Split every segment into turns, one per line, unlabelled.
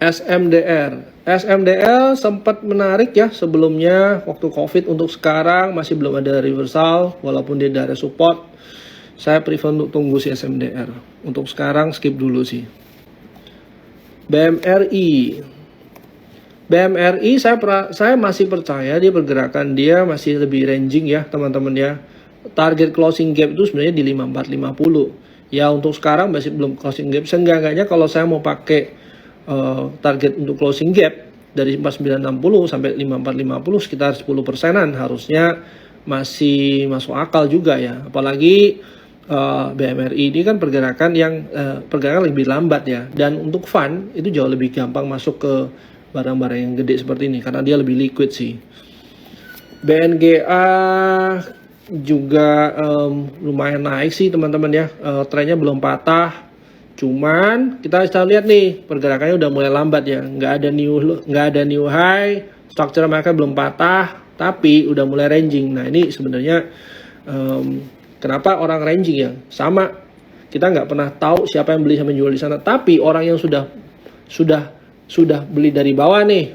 SMDR. SMDR sempat menarik ya sebelumnya waktu COVID, untuk sekarang masih belum ada reversal walaupun dia dari support. Saya prefer untuk tunggu si SMDR. Untuk sekarang skip dulu sih. BMRI. BMRI saya masih percaya dia pergerakan dia masih lebih ranging ya teman-teman ya. Target closing gap itu sebenarnya di 5450. Ya untuk sekarang masih belum closing gap. Seenggaknya kalau saya mau pakai target untuk closing gap dari 4960 sampai 5450 sekitar 10%-an harusnya masih masuk akal juga ya. Apalagi BMRI ini kan pergerakan yang pergerakan lebih lambat ya, dan untuk fund itu jauh lebih gampang masuk ke barang-barang yang gede seperti ini karena dia lebih liquid sih. BNGA juga lumayan naik sih teman-teman ya, trennya belum patah, cuman kita bisa lihat nih pergerakannya udah mulai lambat ya, nggak ada new high, structure mereka belum patah tapi udah mulai ranging. Nah ini sebenarnya kenapa orang ranging ya, sama kita nggak pernah tahu siapa yang beli sama jual di sana, tapi orang yang sudah beli dari bawah nih,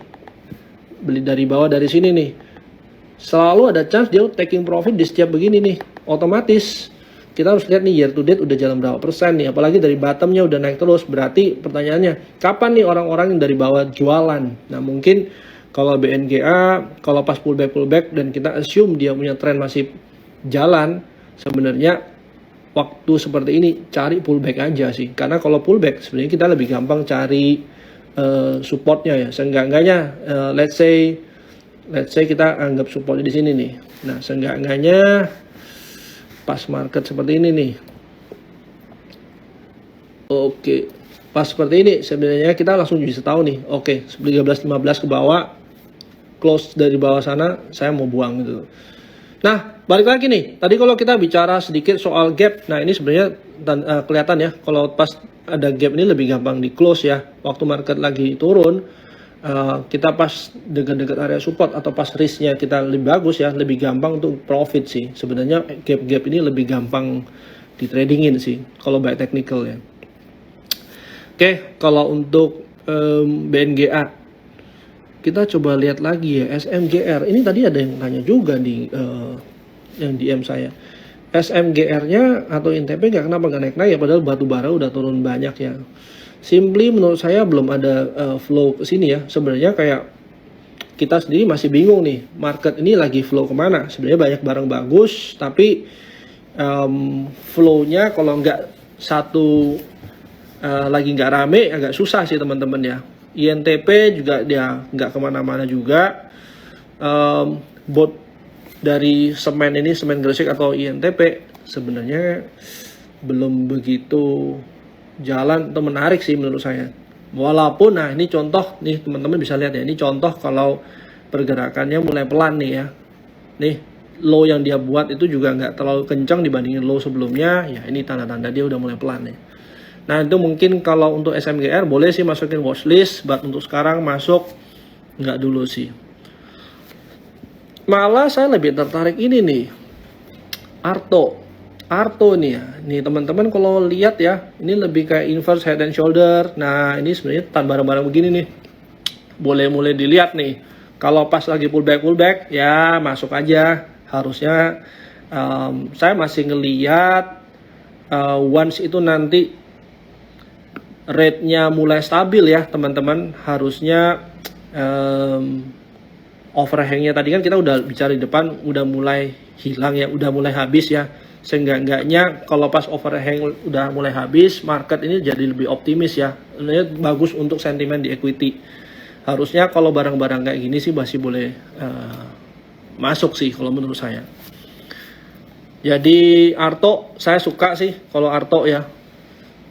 beli dari bawah dari sini nih, selalu ada chance dia taking profit di setiap begini nih. Otomatis kita harus lihat nih year to date udah jalan berapa persen nih, apalagi dari bottomnya udah naik terus. Berarti pertanyaannya kapan nih orang-orang yang dari bawah jualan? Nah mungkin kalau BNGA kalau pas pullback dan kita assume dia punya tren masih jalan, sebenarnya waktu seperti ini cari pullback aja sih, karena kalau pullback sebenarnya kita lebih gampang cari supportnya ya. Seenggaknya let's say kita anggap supportnya di sini nih. Nah seenggaknya pas market seperti ini nih, oke, pas seperti ini sebenarnya kita langsung bisa tahu nih, oke 13.15 ke bawah, close dari bawah sana saya mau buang gitu. Nah balik lagi nih, tadi kalau kita bicara sedikit soal gap, nah ini sebenarnya kelihatan ya kalau pas ada gap ini lebih gampang di close ya. Waktu market lagi turun, kita pas dekat-dekat area support atau pas risknya kita lebih bagus ya, lebih gampang untuk profit sih. Sebenarnya gap-gap ini lebih gampang di tradingin sih kalau by technical ya. Oke, kalau untuk BNGA kita coba lihat lagi ya, SMGR. Ini tadi ada yang tanya juga di yang DM saya. SMGR-nya atau INTP kenapa nggak naik-naik ya, padahal batu bara udah turun banyak ya. Simply menurut saya belum ada flow ke sini ya. Sebenarnya kayak kita sendiri masih bingung nih, market ini lagi flow kemana. Sebenarnya banyak barang bagus, tapi flow-nya kalau nggak satu lagi nggak rame agak susah sih teman-teman ya. INTP juga dia nggak kemana-mana juga. Bot dari semen ini, semen Gresik atau INTP sebenarnya belum begitu jalan atau menarik sih menurut saya. Walaupun nah ini contoh nih teman-teman bisa lihat ya, ini contoh kalau pergerakannya mulai pelan nih ya. Nih low yang dia buat itu juga nggak terlalu kencang dibandingin low sebelumnya ya, ini tanda-tanda dia udah mulai pelan nih. Nah itu mungkin kalau untuk SMGR boleh sih masukin watchlist, but untuk sekarang masuk nggak dulu sih. Malah saya lebih tertarik ini nih, Arto nih ya. Nih teman-teman kalau lihat ya, ini lebih kayak inverse head and shoulder. Nah ini sebenarnya barang-barang begini nih, boleh mulai dilihat nih. Kalau pas lagi pullback ya masuk aja. Harusnya saya masih ngelihat once itu nanti rate-nya mulai stabil ya teman-teman, harusnya overhangnya tadi kan kita udah bicara di depan udah mulai hilang ya, udah mulai habis ya. Seenggaknya kalau pas overhang udah mulai habis, market ini jadi lebih optimis ya. Ini bagus untuk sentimen di equity. Harusnya kalau barang-barang kayak gini sih masih boleh masuk sih kalau menurut saya. Jadi Arto saya suka sih kalau Arto ya.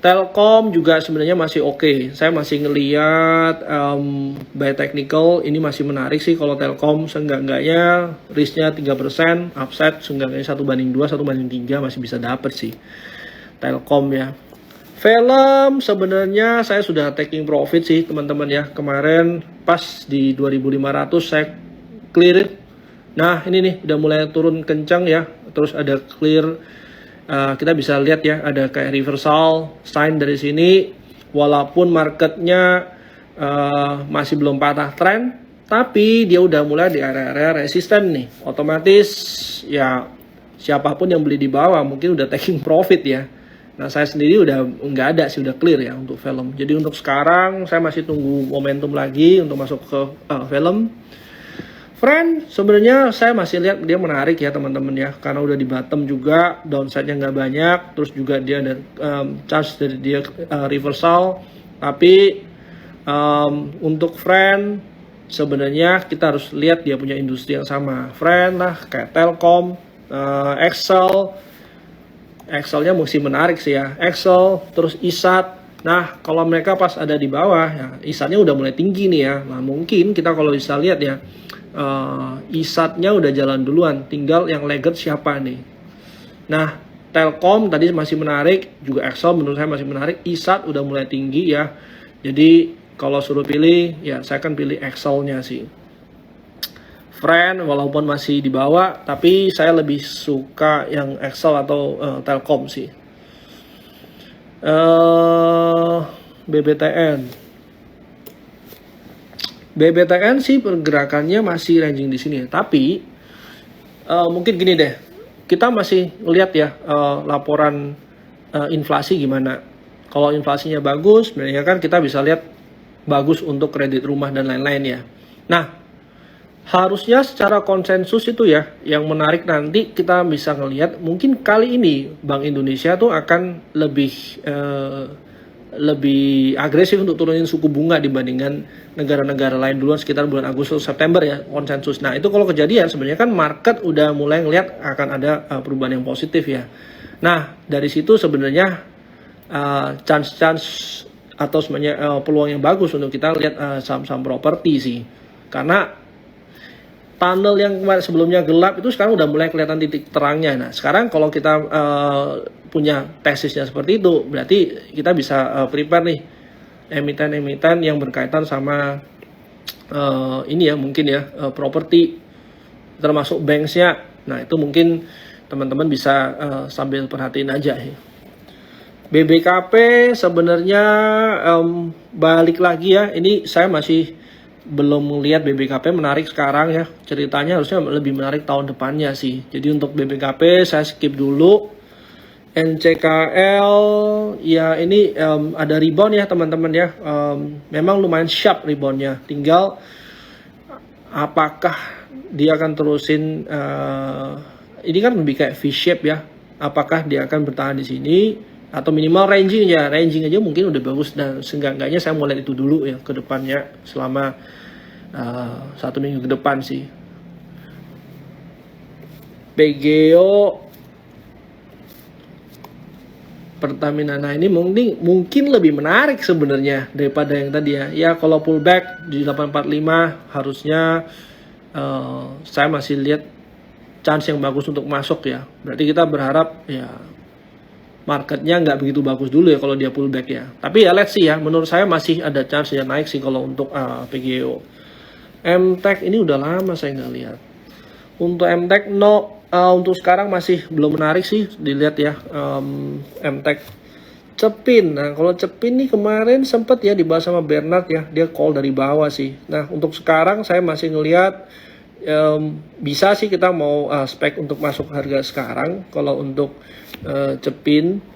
Telkom juga sebenarnya masih oke. Saya masih ngeliat by technical ini masih menarik sih kalau Telkom. Seenggaknya risknya 3%, upside seenggaknya 1/2, 1/3 masih bisa dapet sih Telkom ya. Film sebenarnya saya sudah taking profit sih teman-teman ya. Kemarin pas di 2500 saya clear. Nah ini nih udah mulai turun kencang ya. Terus ada clear. Kita bisa lihat ya ada kayak reversal sign dari sini, walaupun marketnya masih belum patah tren, tapi dia udah mulai di area-area resisten nih. Otomatis ya siapapun yang beli di bawah mungkin udah taking profit ya. Nah, saya sendiri udah nggak ada sih, udah clear ya untuk film. Jadi untuk sekarang saya masih tunggu momentum lagi untuk masuk ke film. Friend, sebenarnya saya masih lihat dia menarik ya teman-teman ya, karena udah di bottom juga, downside-nya nggak banyak, terus juga dia ada chance dari dia reversal. Tapi untuk Friend, sebenarnya kita harus lihat dia punya industri yang sama. Friend lah kayak Telkom, Excelnya mesti menarik sih ya. Excel, terus ISAT. Nah, kalau mereka pas ada di bawah, ya, ISATnya udah mulai tinggi nih ya. Nah, mungkin kita kalau bisa lihat ya, ISATnya udah jalan duluan. Tinggal yang lagged siapa nih. Nah, Telkom tadi masih menarik, juga Excel menurut saya masih menarik. ISAT udah mulai tinggi ya. Jadi, kalau suruh pilih, ya saya akan pilih Excelnya sih. Friend walaupun masih di bawah, tapi saya lebih suka yang Excel atau Telkom sih. BBTN sih pergerakannya masih ranging di sini, tapi mungkin gini deh, kita masih lihat ya laporan inflasi gimana. Kalau inflasinya bagus, sebenarnya kan kita bisa lihat bagus untuk kredit rumah dan lain-lain ya. Nah, harusnya secara konsensus itu ya, yang menarik nanti kita bisa ngelihat mungkin kali ini Bank Indonesia tuh akan lebih agresif untuk turunin suku bunga dibandingkan negara-negara lain duluan sekitar bulan Agustus September ya, konsensus. Nah, itu kalau kejadian sebenarnya kan market udah mulai ngelihat akan ada perubahan yang positif ya. Nah, dari situ sebenarnya chance atau sebenarnya peluang yang bagus untuk kita lihat saham-saham properti sih. Karena tunnel yang sebelumnya gelap itu sekarang udah mulai kelihatan titik terangnya. Nah, sekarang kalau kita punya tesisnya seperti itu, berarti kita bisa prepare nih emiten-emiten yang berkaitan sama ini ya, mungkin ya properti, termasuk banksnya. Nah, itu mungkin teman-teman bisa sambil perhatiin aja ya. BBKP sebenarnya balik lagi ya, ini saya masih belum melihat BBKP menarik sekarang ya. Ceritanya harusnya lebih menarik tahun depannya sih. Jadi untuk BBKP saya skip dulu. NCKL ya ini ada rebound ya teman-teman ya. Memang lumayan sharp reboundnya. Tinggal apakah dia akan terusin ini kan lebih kayak V-shape ya. Apakah dia akan bertahan di sini atau minimal ranging aja mungkin udah bagus, dan seenggaknya saya mau lihat itu dulu ya ke depannya selama 1 minggu ke depan sih. PGO Pertamina, nah ini mungkin lebih menarik sebenarnya daripada yang tadi ya. Ya kalau pullback di 845 harusnya saya masih lihat chance yang bagus untuk masuk ya. Berarti kita berharap ya marketnya nggak begitu bagus dulu ya kalau dia pullback ya. Tapi ya let's see ya, menurut saya masih ada chance ya naik sih kalau untuk PGO. MTech ini udah lama saya nggak lihat. Untuk MTech untuk sekarang masih belum menarik sih dilihat ya. MTech Cepin. Nah, kalau Cepin nih kemarin sempat ya dibahas sama Bernard ya, dia call dari bawah sih. Nah, untuk sekarang saya masih ngelihat bisa sih kita mau spek untuk masuk harga sekarang. Kalau untuk Cepin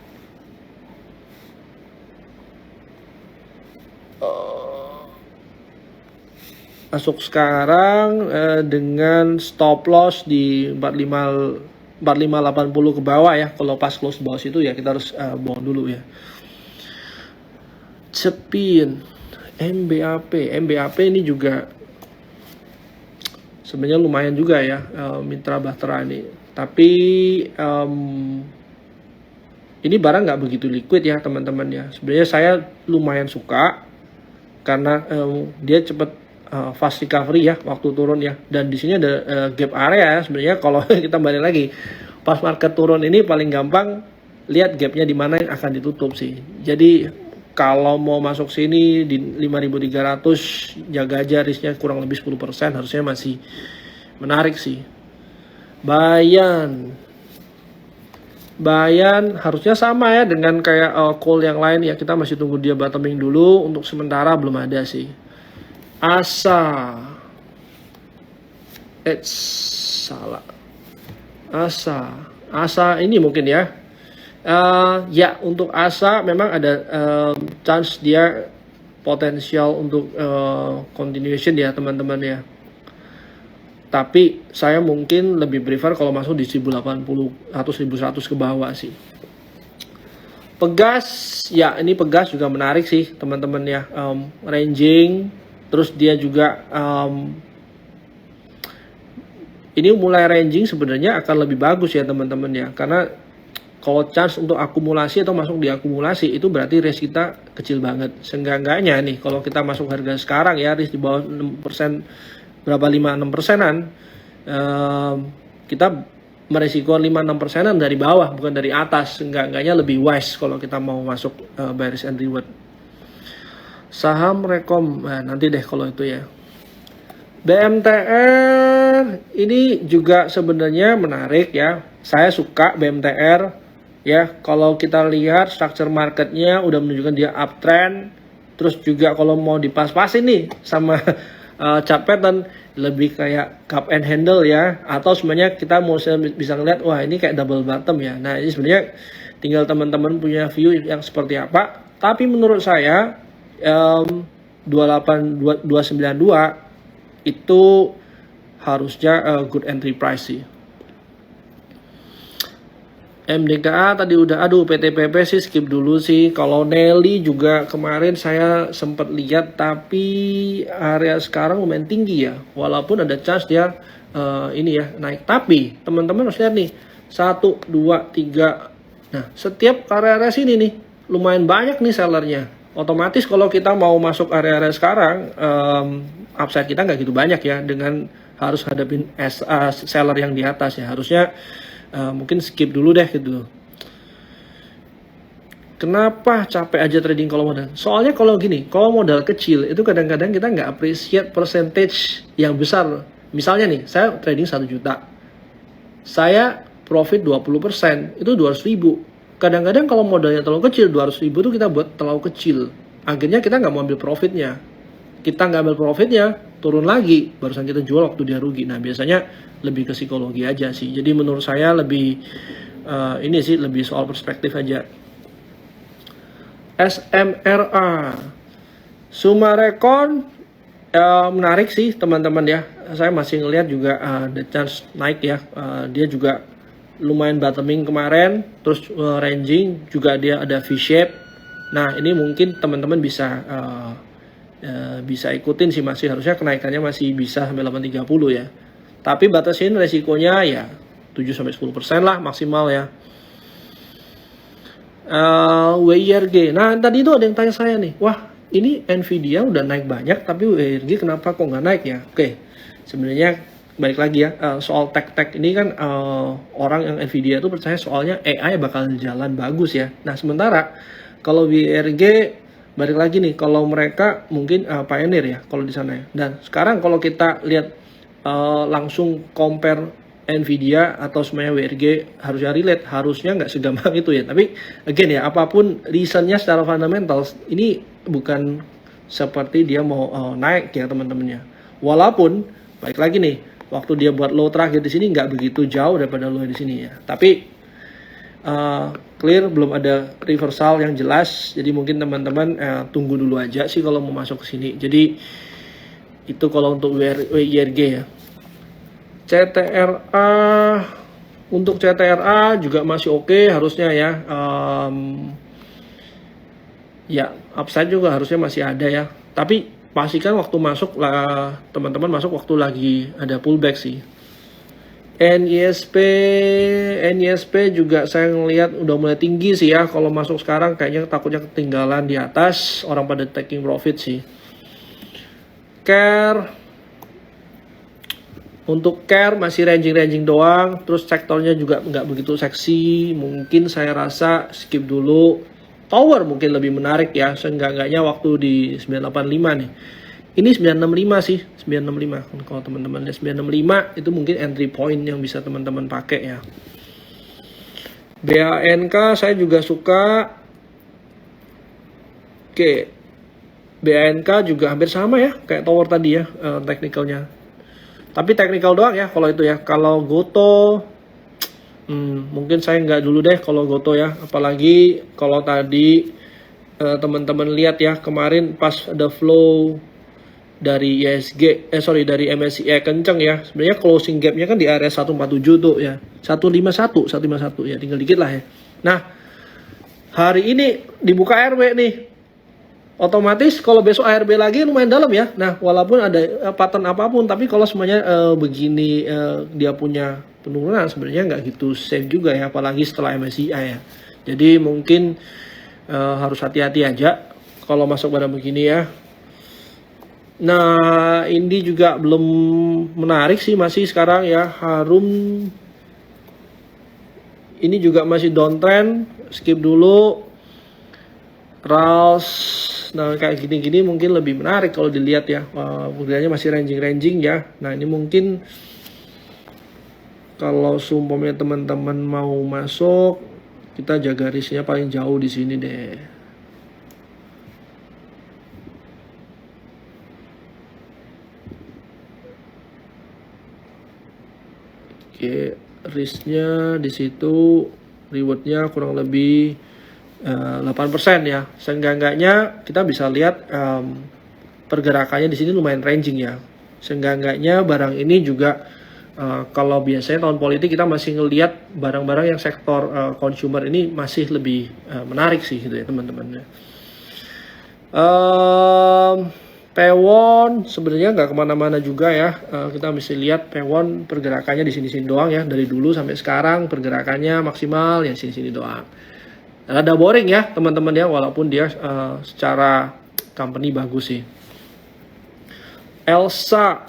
masuk sekarang dengan stop loss di 4580 ke bawah ya. Kalau pas close bawah situ ya kita harus buang dulu ya. Cepin, MBAP ini juga sebenarnya lumayan juga ya, Mitra Bahtera ini. Tapi ini barang nggak begitu liquid ya teman-teman ya. Sebenarnya saya lumayan suka karena dia cepet fast recovery ya waktu turun ya. Dan di sini ada gap area ya. Sebenarnya kalau kita balik lagi pas market turun ini paling gampang lihat gapnya di mana yang akan ditutup sih. Jadi kalau mau masuk sini di 5.300 jaga aja risknya kurang lebih 10%, harusnya masih menarik sih. Bayan Bayan harusnya sama ya dengan kayak call yang lain ya, kita masih tunggu dia bottoming dulu. Untuk sementara belum ada sih. Asa, salah. Asa ini mungkin ya. Ya untuk Asa memang ada chance dia potensial untuk continuation ya teman-teman ya. Tapi saya mungkin lebih prefer kalau masuk di 1080 atau 1100 ke bawah sih. Pegas, ya ini Pegas juga menarik sih teman-teman ya. Ranging, terus dia juga ini mulai ranging sebenarnya akan lebih bagus ya teman-teman ya. Karena kalau chance untuk akumulasi atau masuk di akumulasi itu berarti risk kita kecil banget. Seenggak-enggaknya nih kalau kita masuk harga sekarang ya risk di bawah 6%, berapa 5-6%an, kita meresiko 5-6%an dari bawah bukan dari atas. Enggaknya lebih wise kalau kita mau masuk buy risk and reward. Saham rekom, nah, nanti deh kalau itu ya. BMTR ini juga sebenarnya menarik ya. Saya suka BMTR ya. Kalau kita lihat structure marketnya udah menunjukkan dia uptrend. Terus juga kalau mau dipas-pasin nih sama chart pattern lebih kayak cup and handle ya, atau sebenarnya kita mau bisa ngeliat wah ini kayak double bottom ya. Nah ini sebenarnya tinggal teman-teman punya view yang seperti apa. Tapi menurut saya 29292 itu harusnya good entry price sih. MDKA tadi udah, aduh PTPP sih skip dulu sih. Kalau Nelly juga kemarin saya sempat lihat, tapi area sekarang lumayan tinggi ya. Walaupun ada chance dia ini ya naik. Tapi teman-teman harus lihat nih, 1, 2, 3. Nah setiap area-area sini nih lumayan banyak nih sellernya. Otomatis kalau kita mau masuk area-area sekarang, upside kita nggak gitu banyak ya. Dengan harus hadapin seller yang di atas ya. Harusnya mungkin skip dulu deh gitu. Kenapa capek aja trading kalau modal? Soalnya kalau gini, kalau modal kecil itu kadang-kadang kita nggak appreciate percentage yang besar. Misalnya nih, saya trading 1 juta, saya profit 20%, itu 200.000. Kadang-kadang kalau modalnya terlalu kecil, 200.000 itu kita buat terlalu kecil. Akhirnya kita nggak mau ambil profitnya. Kita nggak ambil profitnya, turun lagi, barusan kita jual waktu dia rugi. Nah biasanya lebih ke psikologi aja sih. Jadi menurut saya lebih ini sih lebih soal perspektif aja. SMRA, Sumarekon menarik sih teman-teman ya. Saya masih ngelihat juga ada chance naik ya. Dia juga lumayan bottoming kemarin, terus ranging juga dia ada V-shape. Nah ini mungkin teman-teman bisa ikutin sih, masih harusnya kenaikannya masih bisa sampai 830 ya. Tapi batasin resikonya ya 7-10% lah maksimal ya. WIRG. Nah tadi itu ada yang tanya saya nih, wah ini Nvidia udah naik banyak tapi WIRG kenapa kok nggak naik ya? Oke, sebenarnya balik lagi ya, soal tech ini kan orang yang Nvidia itu percaya soalnya AI bakal jalan bagus ya. Nah sementara kalau WIRG balik lagi nih, kalau mereka mungkin pioneer ya kalau di sana ya. Dan sekarang kalau kita lihat langsung compare Nvidia atau semuanya WRG, harusnya relate, harusnya nggak segampang itu ya. Tapi again ya, apapun reasonnya secara fundamental ini bukan seperti dia mau naik ya teman-temannya. Walaupun balik lagi nih, waktu dia buat low terakhir di sini nggak begitu jauh daripada low di sini ya. Tapi clear belum ada reversal yang jelas, jadi mungkin teman-teman tunggu dulu aja sih kalau mau masuk ke sini. Jadi itu kalau untuk WIRG ya. CTRA, untuk CTRA juga masih oke harusnya ya. Ya upside juga harusnya masih ada ya. Tapi pastikan waktu masuk lah, teman-teman masuk waktu lagi ada pullback sih. NISP juga saya ngelihat udah mulai tinggi sih ya. Kalau masuk sekarang kayaknya takutnya ketinggalan di atas, orang pada taking profit sih. Care, untuk Care masih ranging doang, terus sektornya juga nggak begitu seksi, mungkin saya rasa skip dulu. Tower mungkin lebih menarik ya, seenggak-enggaknya waktu di 985 nih. Ini 965 sih, 965. Kalau teman-teman lihat 965 itu mungkin entry point yang bisa teman-teman pakai ya. BANK saya juga suka. Oke, BANK juga hampir sama ya kayak tower tadi ya, teknikalnya. Tapi teknikal doang ya kalau itu ya. Kalau Goto, mungkin saya nggak dulu deh kalau Goto ya. Apalagi kalau tadi teman-teman lihat ya kemarin pas ada flow dari ISG, dari MSCI kenceng ya. Sebenarnya closing gapnya kan di area 147 tuh ya. 151 ya, tinggal dikit lah ya. Nah, hari ini dibuka RW nih. Otomatis kalau besok ARB lagi lumayan dalam ya. Nah, walaupun ada pattern apapun, tapi kalau semuanya begini dia punya penurunan sebenarnya nggak gitu safe juga ya, apalagi setelah MSCI ya. Jadi mungkin harus hati-hati aja kalau masuk pada begini ya. Nah, ini juga belum menarik sih, masih sekarang ya. Harum ini juga masih downtrend, skip dulu. RALS, nah kayak gini-gini mungkin lebih menarik kalau dilihat ya. Modelnya masih ranging-ranging ya. Nah, ini mungkin kalau sumpahnya teman-teman mau masuk, kita jaga risknya paling jauh di sini deh. Oke, risknya di situ, rewardnya kurang lebih 8% ya. Seenggak-enggaknya kita bisa lihat pergerakannya di sini lumayan ranging ya. Seenggak-enggaknya barang ini juga kalau biasanya tahun politik kita masih ngelihat barang-barang yang sektor consumer ini masih lebih menarik sih gitu ya teman-teman. Pewon sebenarnya nggak kemana-mana juga ya. Kita mesti lihat Pewon pergerakannya di sini-sini doang ya, dari dulu sampai sekarang pergerakannya maksimal ya sini-sini doang. Rada boring ya teman-teman ya, walaupun dia secara company bagus sih. Elsa,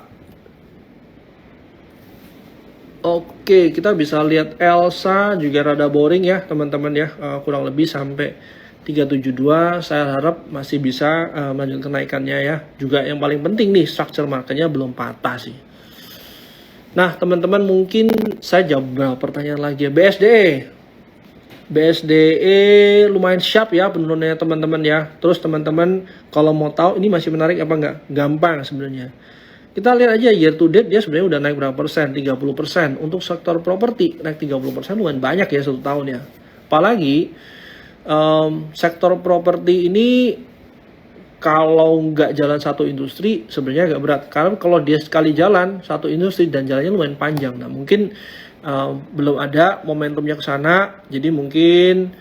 oke, kita bisa lihat Elsa juga rada boring ya teman-teman ya, kurang lebih sampai 372. Saya harap masih bisa melanjutkan kenaikannya ya. Juga yang paling penting nih, structure marketnya belum patah sih. Nah teman-teman, mungkin saya jawab beberapa pertanyaan lagi ya. BSDE lumayan sharp ya penurunannya teman-teman ya. Terus teman-teman kalau mau tahu ini masih menarik apa enggak, gampang sebenarnya. Kita lihat aja year to date dia sebenarnya udah naik berapa persen, 30%. Untuk sektor properti naik 30% lumayan banyak ya 1 tahun ya. Apalagi sektor properti ini kalau nggak jalan satu industri sebenarnya agak berat. Karena kalau dia sekali jalan satu industri dan jalannya lumayan panjang. Nah mungkin belum ada momentumnya ke sana, jadi mungkin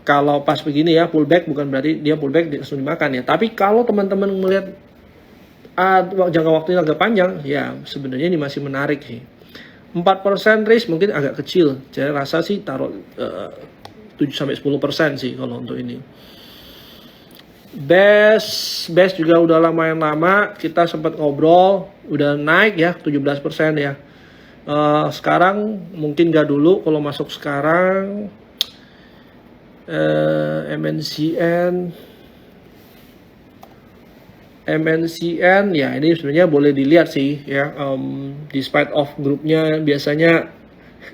kalau pas begini ya pullback bukan berarti dia pullback langsung dimakan ya. Tapi kalau teman-teman melihat jangka waktunya agak panjang, ya sebenarnya ini masih menarik sih. 4% risk mungkin agak kecil, saya rasa sih taruh 7-10% sih kalau untuk ini. Best juga udah lumayan lama, kita sempat ngobrol, udah naik ya 17% ya. Sekarang mungkin gak dulu, kalau masuk sekarang MNCN ya ini sebenarnya boleh dilihat sih ya, despite of grupnya biasanya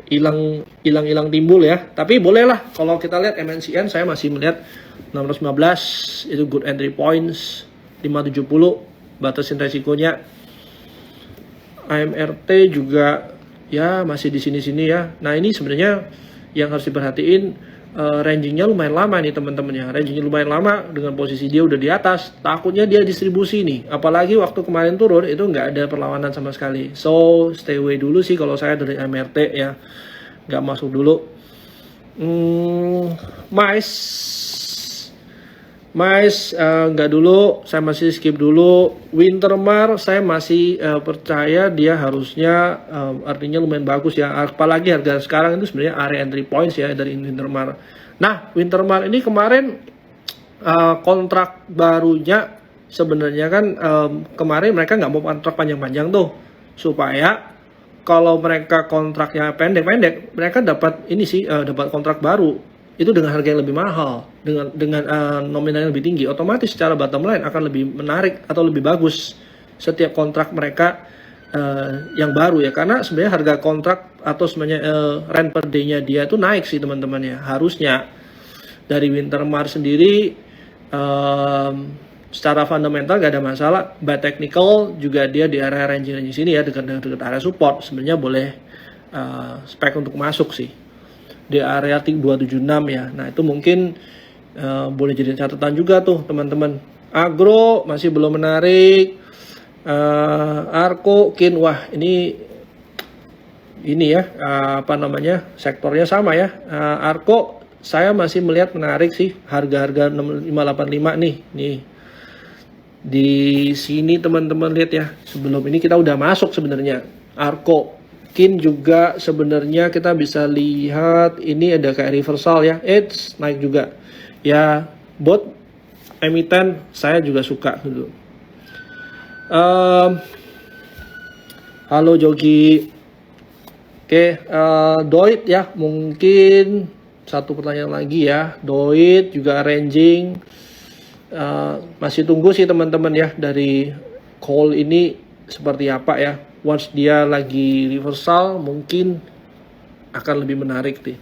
hilang timbul ya, tapi bolehlah kalau kita lihat MNCN saya masih melihat 615 itu good entry points, 570 batasin resikonya. AMRT juga ya masih di sini-sini ya. Nah ini sebenarnya yang harus diperhatiin, rangingnya lumayan lama nih teman-teman ya. Rangingnya lumayan lama dengan posisi dia udah di atas. Takutnya dia distribusi nih. Apalagi waktu kemarin turun itu nggak ada perlawanan sama sekali. So stay away dulu sih kalau saya dari MRT ya. Nggak masuk dulu. Mais nggak dulu, saya masih skip dulu. Wintermar saya masih percaya dia harusnya artinya lumayan bagus ya. Apalagi harga sekarang itu sebenarnya area entry points ya dari Wintermar. Nah Wintermar ini kemarin kontrak barunya sebenarnya kan kemarin mereka nggak mau kontrak panjang-panjang tuh, supaya kalau mereka kontraknya pendek-pendek mereka dapat ini sih, dapat kontrak baru itu dengan harga yang lebih mahal, dengan nominal yang lebih tinggi, otomatis secara bottom line akan lebih menarik atau lebih bagus setiap kontrak mereka yang baru ya, karena sebenarnya harga kontrak atau sebenarnya rent per day-nya dia itu naik sih teman-teman ya. Harusnya dari Wintermar sendiri secara fundamental gak ada masalah, but technical juga dia di area range sini ya, dekat area support, sebenarnya boleh spek untuk masuk sih di area 276 ya. Nah itu mungkin boleh jadi catatan juga tuh teman-teman. Agro masih belum menarik. Arko, Kin, wah ini ya apa namanya, sektornya sama ya. Arko saya masih melihat menarik sih, harga-harga 6585 nih di sini teman-teman lihat ya. Sebelum ini kita udah masuk sebenarnya. Arko, Kin juga sebenarnya kita bisa lihat ini ada kayak reversal ya, naik juga ya. Bot emiten saya juga suka dulu. Halo Jogi. Oke, Doit ya, mungkin satu pertanyaan lagi ya. Doit juga ranging, masih tunggu sih teman-teman ya dari call ini seperti apa ya. Once dia lagi reversal mungkin akan lebih menarik nih.